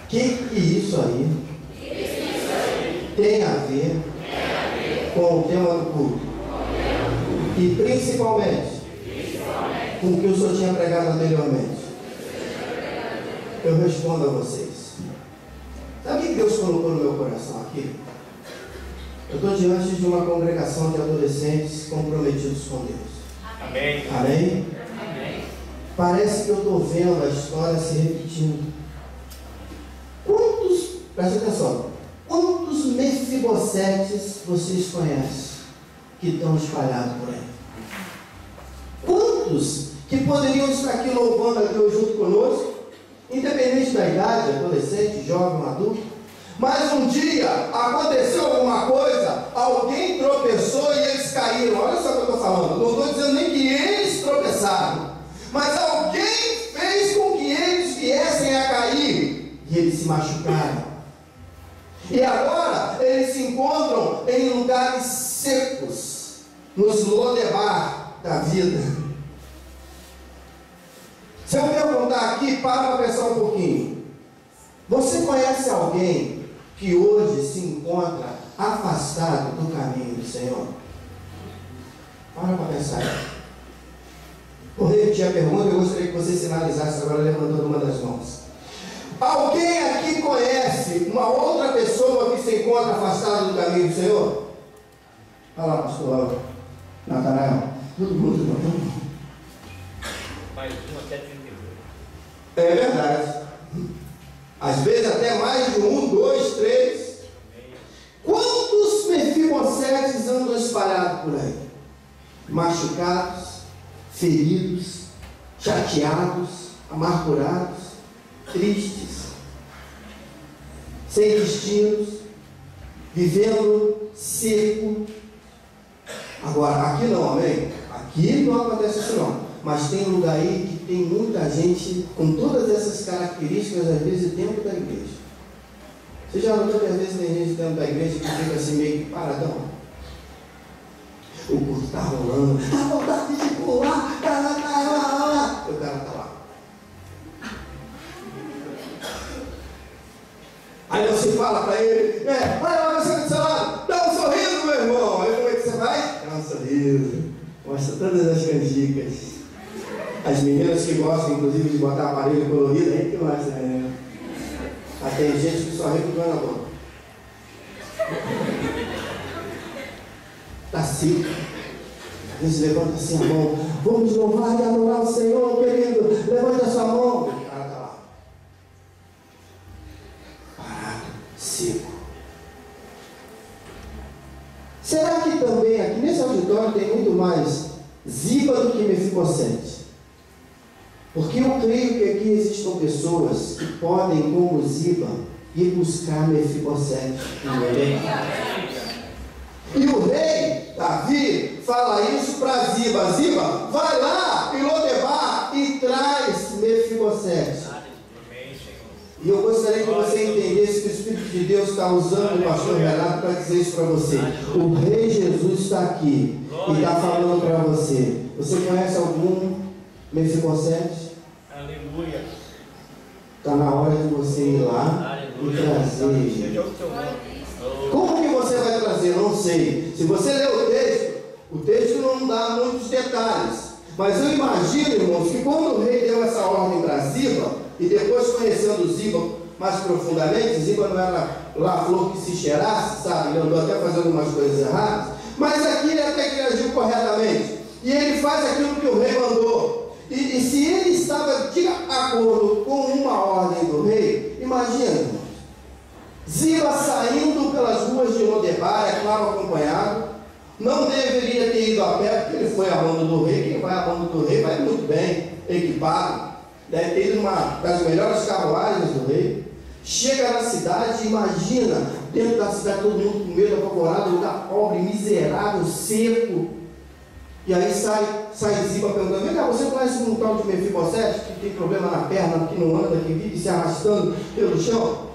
que isso aí tem a ver com o tema do culto? E principalmente com o que o senhor tinha pregado anteriormente? Eu respondo a vocês. Sabe o que Deus colocou no meu coração aqui? Eu estou diante de uma congregação de adolescentes comprometidos com Deus. Amém. Amém? Amém. Parece que eu estou vendo a história se repetindo. Presta atenção, quantos Mefibosetes vocês conhecem que estão espalhados por aí? Quantos que poderiam estar aqui louvando a Deus junto conosco, independente da idade, adolescente, jovem, adulto? Mas um dia aconteceu alguma coisa, alguém tropeçou e eles caíram. Olha só o que eu estou falando. Não estou dizendo nem que eles tropeçaram, mas alguém fez com que eles viessem a cair e eles se machucaram. E agora eles se encontram em lugares secos, nos Lodebar da vida. Se eu perguntar aqui, para pensar um pouquinho. Você conhece alguém que hoje se encontra afastado do caminho do Senhor? Para pensar. Vou repetir a pergunta, eu gostaria que você sinalizasse agora levantando uma das mãos. Alguém aqui conhece uma outra pessoa que se encontra afastada do caminho do Senhor? Olha lá, pastor Natanael. Todo mundo. Mais um até 32. É verdade. Às vezes até mais de 1, 2, 3. Quantos Mefibosetes andam espalhados por aí? Machucados, feridos, chateados, amargurados, tristes, sem destinos, vivendo seco. Agora, aqui não, amém? Aqui não acontece isso não. Mas tem um lugar aí que tem muita gente com todas essas características, às vezes, dentro da igreja. Você já notou que às vezes tem gente dentro da igreja que fica assim meio que paradão? O culto está rolando, a vontade de pular, o cara está lá. Aí você fala para ele, vai lá, você do seu lado, dá um sorriso, meu irmão. Aí como é que você vai? Dá um sorriso, mostra todas as canjicas. As meninas que gostam, inclusive, de botar aparelho colorido, aí que mostra, né? Aí tem gente que só ri com a boca. Está seco. A gente levanta assim a mão, vamos louvar e adorar o Senhor, querido, levanta a sua mão. O cara está lá, parado, seco. Será que também aqui nesse auditório tem muito mais Ziba do que Mefibosete? Porque eu creio que aqui existam pessoas que podem, como Ziba, ir buscar Mefibosete. E o rei Davi fala isso para Ziba: Ziba, vai lá em Lodebar e traz Mefibosete. E eu gostaria que você entendesse que o Espírito de Deus está usando o pastor Renato para dizer isso para você. O rei Jesus está aqui e está falando para você. Você conhece algum Mefibosete? Aleluia. Está na hora de você ir lá e trazer ele. Como que você vai trazer? Não sei. Se você ler o texto não dá muitos detalhes. Mas eu imagino, irmãos, que quando o rei deu essa ordem para Ziba, e depois conhecendo Ziba mais profundamente, Ziba não era lá flor que se cheirasse, sabe? Ele andou até fazendo algumas coisas erradas, mas aqui ele até que agiu corretamente. E ele faz aquilo que o rei mandou. E se ele estava de acordo com uma ordem do rei, imagina, irmãos, Ziba saindo pelas ruas de Lodebar, é claro, acompanhado. Não deveria ter ido a pé, porque ele foi à banda do rei. Quem vai à banda do rei vai muito bem equipado. Deve ter ido numa das melhores carruagens do rei. Chega na cidade, imagina, dentro da cidade todo mundo com medo, apavorado, lugar pobre, miserável, seco. E aí sai Ziba perguntando: vem cá, você conhece um tal de Mefibosete que tem problema na perna, que não anda, que vive se arrastando pelo chão?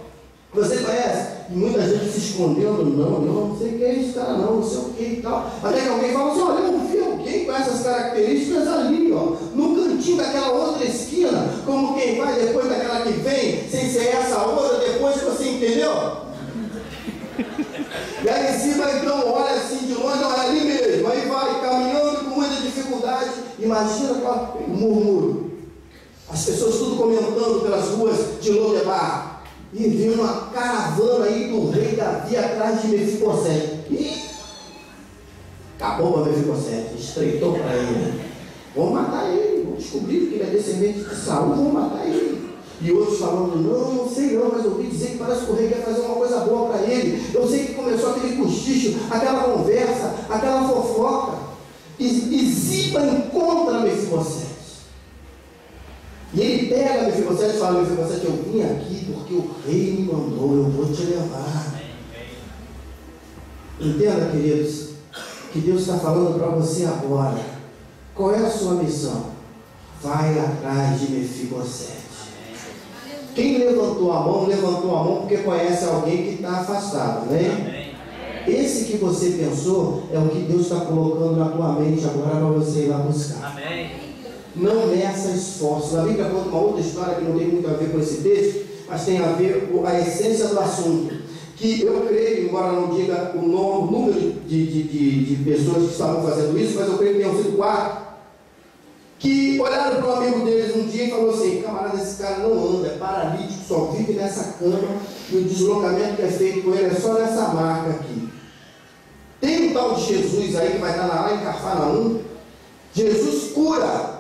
Você conhece? E muita gente se escondendo: não sei quem é esse cara, não sei o que e tal. Até que alguém fala assim: olha, eu vi alguém com essas características ali, ó, no cantinho daquela outra esquina, como quem vai depois daquela que vem, sem ser essa outra, depois que você entendeu? E aí em cima, então, olha assim de longe, olha ali mesmo, aí vai caminhando com muita dificuldade. Imagina aquele murmúrio, as pessoas tudo comentando pelas ruas de Lodebar. E viu uma caravana aí do rei Davi atrás de Mefibosete. Ih, acabou para Mefibosete, estreitou para ele. Vamos matar ele, vamos descobrir que ele é descendente de Saul, vamos matar ele. E outros falando: não sei não, mas eu ouvi dizer que parece que o rei quer fazer uma coisa boa para ele. Eu sei que começou aquele cochicho, aquela conversa, aquela fofoca. E Ziba encontra Mefibosete. E ele pega Mefibosete e fala: Mefibosete, eu vim aqui porque o rei me mandou, eu vou te levar. Entenda, queridos, que Deus está falando para você agora. Qual é a sua missão? Vai atrás de Mefibosete. Quem levantou a mão porque conhece alguém que está afastado, né? Esse que você pensou é o que Deus está colocando na tua mente agora para você ir lá buscar. Amém. Não meça esforço. A Bíblia conta uma outra história que não tem muito a ver com esse texto, mas tem a ver com a essência do assunto. Que eu creio, embora não diga o número de pessoas que estavam fazendo isso, mas eu creio que tenham sido 4, que olharam para o amigo deles um dia e falou assim: camarada, esse cara não anda, é paralítico, só vive nessa cama, e o deslocamento que é feito com ele é só nessa marca aqui. Tem um tal de Jesus aí que vai estar lá em Cafarnaum. Jesus cura.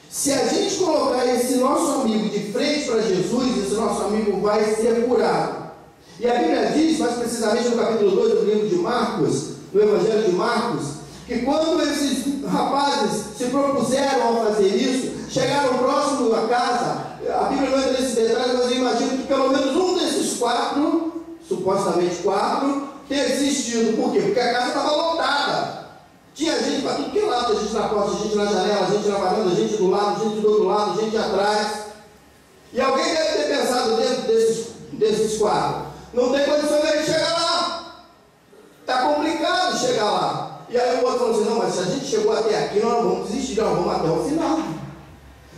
Se a gente colocar esse nosso amigo de frente para Jesus, esse nosso amigo vai ser curado. E a Bíblia diz, mais precisamente no capítulo 2 do livro de Marcos, do Evangelho de Marcos, que quando esses rapazes se propuseram a fazer isso, chegaram próximo da casa. A Bíblia não entra nesses detalhes, mas eu imagino que pelo menos um desses 4, supostamente 4, tenha desistido. Por quê? Porque a casa estava lotada. Tinha gente para tudo que é lado, gente na porta, gente na janela, gente na varanda, gente do lado, gente do outro lado, gente atrás. E alguém deve ter pensado dentro desses quadros: não tem condição de a gente chegar lá. Está complicado chegar lá. E aí o outro falou assim: não, mas se a gente chegou até aqui, nós não vamos desistir, nós vamos até o final.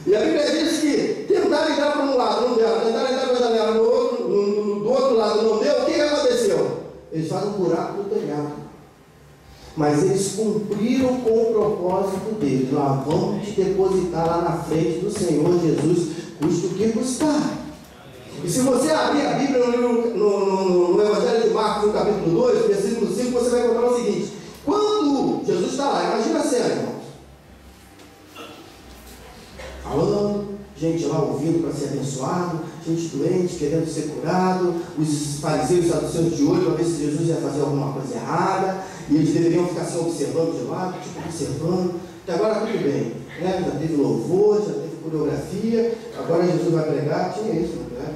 E a Bíblia diz que tentaram entrar para um lado, não deu. Tentaram entrar para a janela, do outro lado não deu. O que aconteceu? Eles fazem um buraco no telhado. Mas eles cumpriram com o propósito deles. Nós vamos te depositar lá na frente do Senhor Jesus, custe o que custar. E se você abrir a Bíblia no Evangelho de Marcos, no capítulo 2, versículo 5, você vai encontrar o seguinte: quando Jesus está lá, imagina a cena, irmãos, falando, gente lá ouvindo para ser abençoado, gente doente, querendo ser curado, os fariseus e saduceus de olho para ver se Jesus ia fazer alguma coisa errada, e eles deveriam ficar se observando de lado, tipo observando. Até agora tudo bem, né? Já teve louvor, já teve coreografia, agora Jesus vai pregar, tinha isso, né?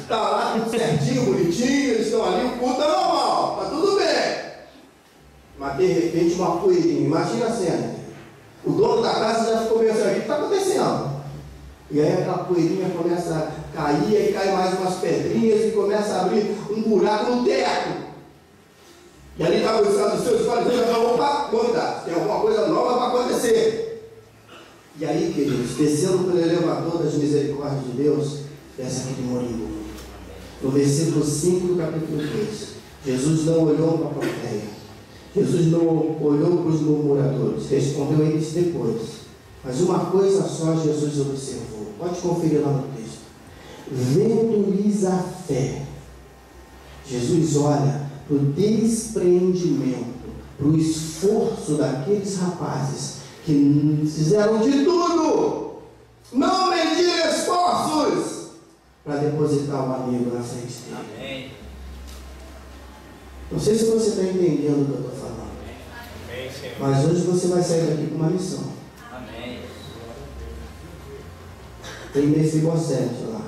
Está lá tudo certinho, bonitinho, eles estão ali, o culto é normal, está tudo bem. Mas de repente uma poeirinha, imagina a cena. O dono da casa já ficou meio assim: o que está acontecendo? E aí aquela poeirinha começa a cair, aí cai mais umas pedrinhas e começa a abrir um buraco no teto. E ali estava os saduceus e fariseus, opa, novidade, tem alguma coisa nova para acontecer. E aí, queridos, descendo pelo elevador das misericórdias de Deus, desce aquele moribundo. No versículo 5 do capítulo 2, Jesus não olhou para a plateia, Jesus não olhou para os murmuradores, respondeu a eles depois. Mas uma coisa só Jesus observou, pode conferir lá no texto: vendo-lhes a fé. Jesus olha para o despreendimento, para o esforço daqueles rapazes que fizeram de tudo, não mediram esforços, para depositar o amigo na frente dele. Amém. Não sei se você está entendendo o que eu estou falando. Amém, Senhor. Mas hoje você vai sair daqui com uma missão. Amém. Tem Mefibosete lá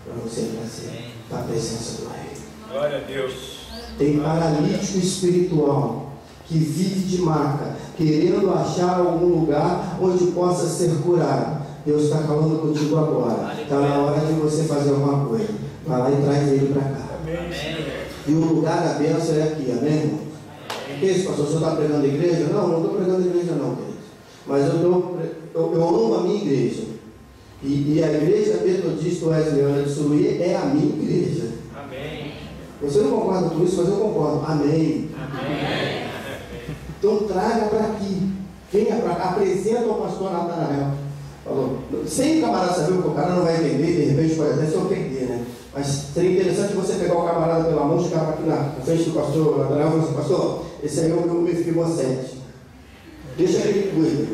para você trazer para a presença do Rei. Glória a Deus. Tem paralítico espiritual que vive de maca, querendo achar algum lugar onde possa ser curado. Deus está falando contigo agora. Está na hora de você fazer alguma coisa. Vai lá e traz ele para cá. Amém. E o lugar da bênção é aqui, amém, irmão? O que é isso, pastor? O senhor está pregando a igreja? Não, não estou pregando a igreja não, querido. Mas eu amo a minha igreja. E a igreja metodista wesleyana de Suruí é a minha igreja. Amém. Você não concorda com isso, mas eu concordo. Amém. Amém. Então traga para aqui. Venha para cá, apresenta ao pastor Natanael. Falou. Sem o camarada saber, porque o cara não vai entender, de repente pode até se ofender, né? Mas seria interessante você pegar o camarada pela mão, chegar aqui na frente do pastor Natanael e falar assim: pastor, esse aí é o meu Mefibosete. Deixa que ele cuida.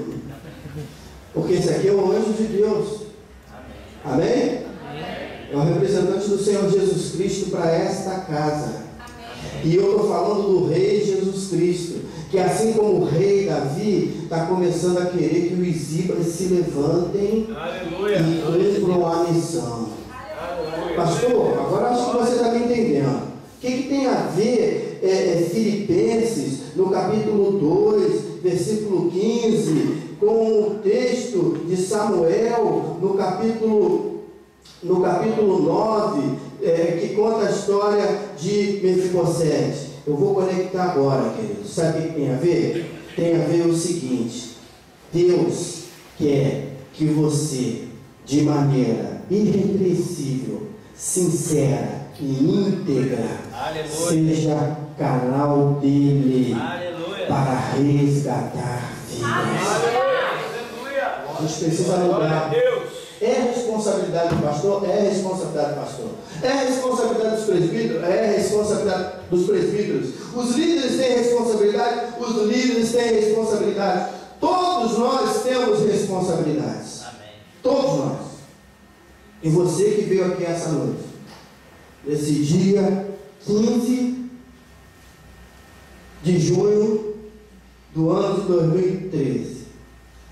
Porque esse aqui é o anjo de Deus. Amém? É o representante do Senhor Jesus Cristo para esta casa. E eu estou falando do Rei Jesus Cristo, que assim como o rei Davi está começando a querer que os íbares se levantem. Aleluia. E cumpram a missão. Aleluia. Pastor, agora acho que você está me entendendo. O que tem a ver Filipenses, no capítulo 2, versículo 15, com o texto de Samuel, no capítulo 9, que conta a história de Mefibosete? Eu vou conectar agora, queridos. Sabe o que tem a ver? Tem a ver o seguinte: Deus quer que você, de maneira irrepreensível, sincera e íntegra, Aleluia. seja canal dele. Aleluia. Para resgatar vidas. Aleluia. A gente precisa Glória a lembrar. Deus. É responsabilidade do pastor? É responsabilidade do pastor. É responsabilidade dos presbíteros? É responsabilidade dos presbíteros. Os líderes têm responsabilidade? Os líderes têm responsabilidade. Todos nós temos responsabilidades. Amém. Todos nós. E você que veio aqui essa noite, nesse dia 15 de junho do ano de 2013,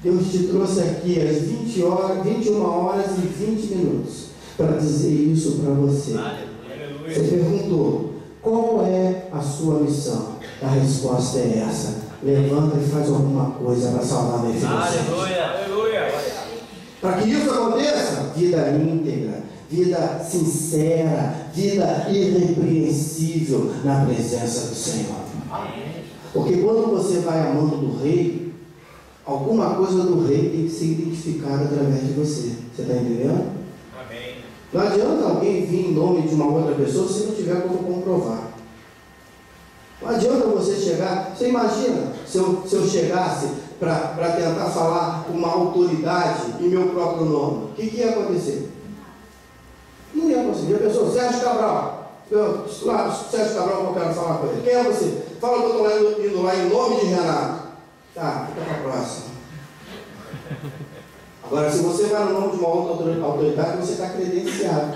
Deus te trouxe aqui às 21 horas e 20 minutos para dizer isso para você. Aleluia. Você perguntou: qual é a sua missão? A resposta é essa: levanta e faz alguma coisa para salvar minha vida. Aleluia, aleluia. Para que isso aconteça, vida íntegra, vida sincera, vida irrepreensível na presença do Senhor. Porque quando você vai amando do rei, alguma coisa do rei tem que ser identificada através de você. Você está entendendo? Amém. Não adianta alguém vir em nome de uma outra pessoa se não tiver como comprovar. Não adianta você chegar. Você imagina se eu chegasse para tentar falar com uma autoridade em meu próprio nome, o que ia acontecer? Não ia conseguir. A pessoa, Sérgio Cabral, Sérgio Cabral, que eu quero falar com ele. Quem é você? Fala que eu estou indo lá em nome de Renato. Tá, fica para a próxima. Agora, se você vai no nome de uma outra autoridade, você está credenciado.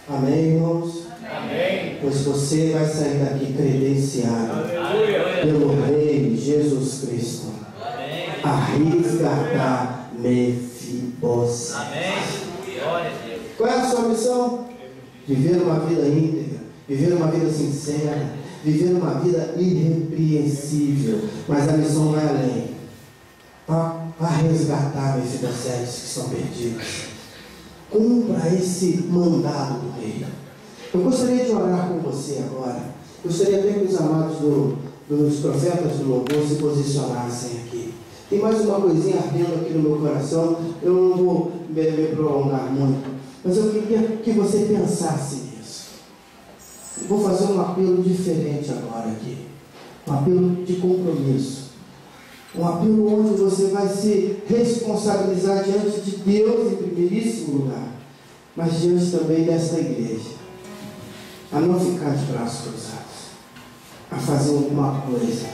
Amém, irmãos? Amém. Pois você vai sair daqui credenciado Aleluia. pelo Rei Jesus Cristo. Amém. A resgatar Mefibosete. Amém. Glória a Deus. Qual é a sua missão? Viver uma vida íntegra, viver uma vida sincera, viver uma vida irrepreensível. Mas a missão vai além. Para resgatar Mefibosetes que estão perdidos. Cumpra esse mandado do rei. Eu gostaria de orar com você agora. Gostaria até que os amados dos profetas do louvor se posicionassem aqui. Tem mais uma coisinha ardendo aqui no meu coração. Eu não vou me prolongar muito, mas eu queria que você pensasse nisso. Eu vou fazer um apelo diferente agora aqui. Um apelo de compromisso. Um apelo onde você vai se responsabilizar diante de Deus em primeiríssimo lugar, mas diante também desta igreja, a não ficar de braços cruzados, a fazer alguma coisa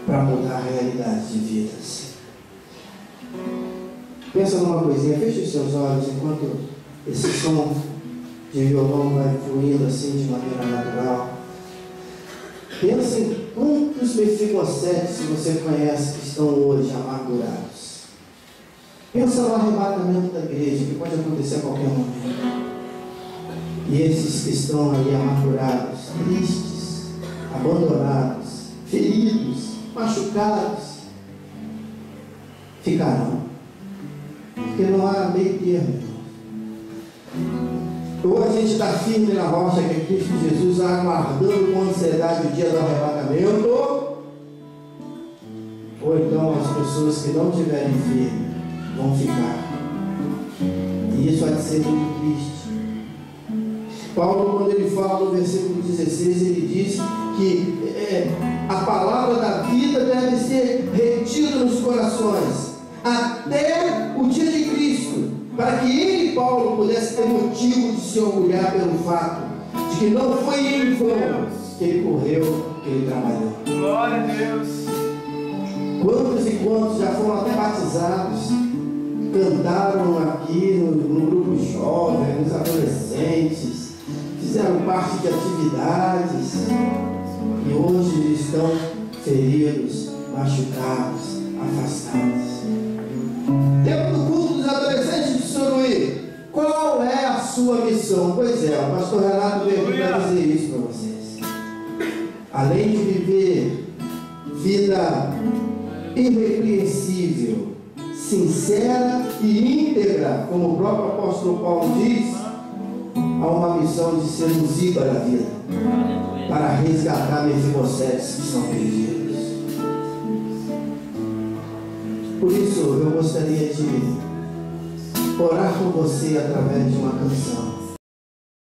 para mudar a realidade de vidas. Pensa numa coisinha, feche os seus olhos enquanto esse som de violão vai fluindo assim de maneira natural. Pensa em quantos Mefibosetes você conhece que estão hoje amargurados. Pensa no arrebatamento da igreja, que pode acontecer a qualquer momento. E esses que estão aí amargurados, tristes, abandonados, feridos, machucados, ficarão. Porque não há meio termo. Ou a gente está firme na rocha que é Cristo Jesus, aguardando com ansiedade o dia do arrebatamento, ou então as pessoas que não estiverem firmes vão ficar. E isso vai ser muito triste. Paulo, quando ele fala no versículo 16, ele diz que a palavra da vida deve ser retida nos corações até o dia de Cristo, para que ele, Paulo, pudesse ter motivo de se orgulhar pelo fato de que não foi em vão que ele correu, que ele trabalhou. Glória a Deus. Quantos e quantos já foram até batizados, cantaram aqui no grupo jovem, nos adolescentes, fizeram parte de atividades e hoje estão feridos, machucados, afastados. Tempo do culto dos adolescentes de Suruí. Qual é a sua missão? Pois é, o pastor Renato veio aqui para dizer isso para vocês. Além de viver vida irrepreensível, sincera e íntegra, como o próprio apóstolo Paulo diz, há uma missão de ser luzida na vida, para resgatar Mefibosetes que são perdidos. Por isso, eu gostaria de orar por você através de uma canção.